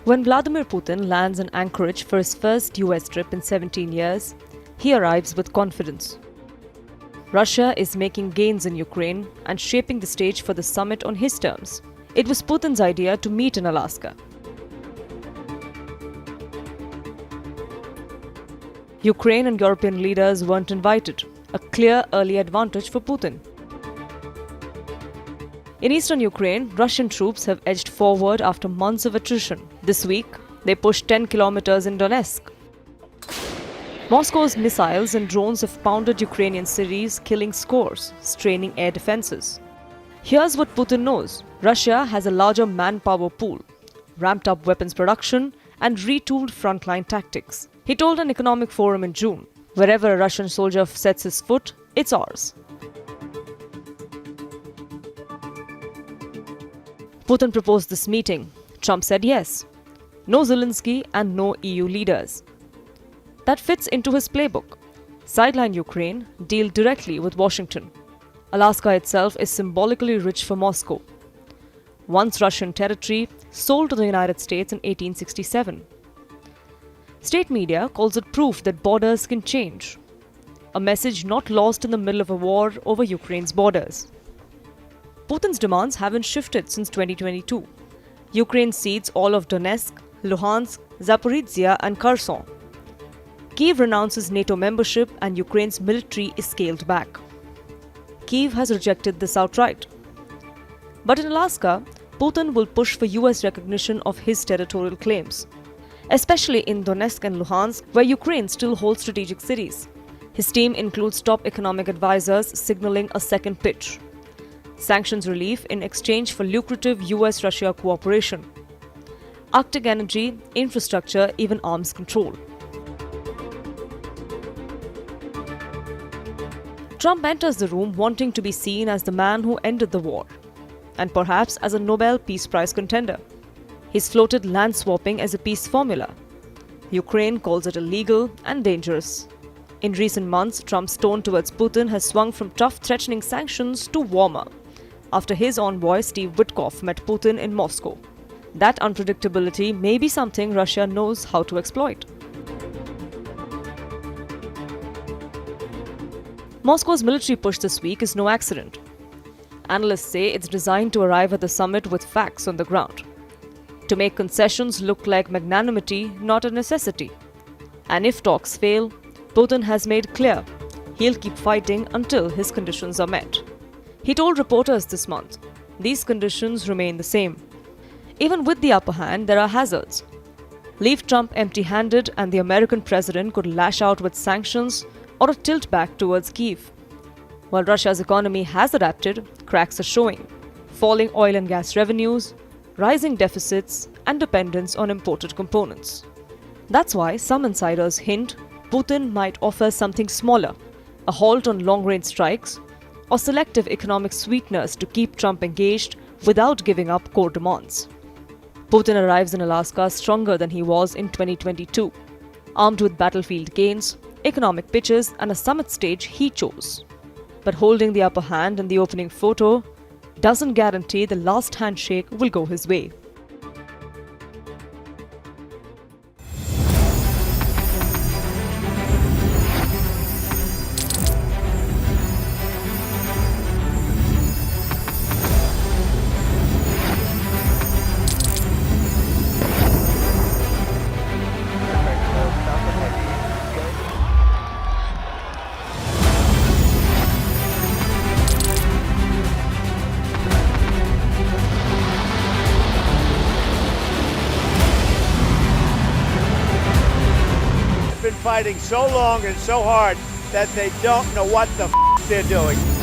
When Vladimir Putin lands in Anchorage for his first US trip in 17 years, he arrives with confidence. Russia is making gains in Ukraine and shaping the stage for the summit on his terms. It was Putin's idea to meet in Alaska. Ukraine and European leaders weren't invited, a clear early advantage for Putin. In eastern Ukraine, Russian troops have edged forward after months of attrition. This week, they pushed 10 kilometers in Donetsk. Moscow's missiles and drones have pounded Ukrainian cities, killing scores, straining air defenses. Here's what Putin knows. Russia has a larger manpower pool, ramped up weapons production, and retooled frontline tactics. He told an economic forum in June, "Wherever a Russian soldier sets his foot, it's ours." Putin proposed this meeting. Trump said yes. No Zelensky and no EU leaders. That fits into his playbook. Sideline Ukraine, deal directly with Washington. Alaska itself is symbolically rich for Moscow. Once Russian territory, sold to the United States in 1867. State media calls it proof that borders can change. A message not lost in the middle of a war over Ukraine's borders. Putin's demands haven't shifted since 2022. Ukraine cedes all of Donetsk, Luhansk, Zaporizhzhia and Kherson. Kyiv renounces NATO membership and Ukraine's military is scaled back. Kyiv has rejected this outright. But in Alaska, Putin will push for US recognition of his territorial claims, especially in Donetsk and Luhansk, where Ukraine still holds strategic cities. His team includes top economic advisors signaling a second pitch. Sanctions relief in exchange for lucrative US-Russia cooperation. Arctic energy, infrastructure, even arms control. Trump enters the room wanting to be seen as the man who ended the war, and perhaps as a Nobel Peace Prize contender. He's floated land swapping as a peace formula. Ukraine calls it illegal and dangerous. In recent months, Trump's tone towards Putin has swung from tough threatening sanctions to warmer, after his envoy Steve Witkoff met Putin in Moscow. That unpredictability may be something Russia knows how to exploit. Moscow's military push this week is no accident. Analysts say it's designed to arrive at the summit with facts on the ground, to make concessions look like magnanimity, not a necessity. And if talks fail, Putin has made clear he'll keep fighting until his conditions are met. He told reporters this month, these conditions remain the same. Even with the upper hand, there are hazards. Leave Trump empty-handed and the American president could lash out with sanctions or a tilt back towards Kyiv. While Russia's economy has adapted, cracks are showing. Falling oil and gas revenues, rising deficits, and dependence on imported components. That's why some insiders hint Putin might offer something smaller, a halt on long-range strikes, or selective economic sweeteners to keep Trump engaged without giving up core demands. Putin arrives in Alaska stronger than he was in 2022, armed with battlefield gains, economic pitches, and a summit stage he chose. But holding the upper hand in the opening photo doesn't guarantee the last handshake will go his way. Been fighting so long and so hard that they don't know what the they're doing.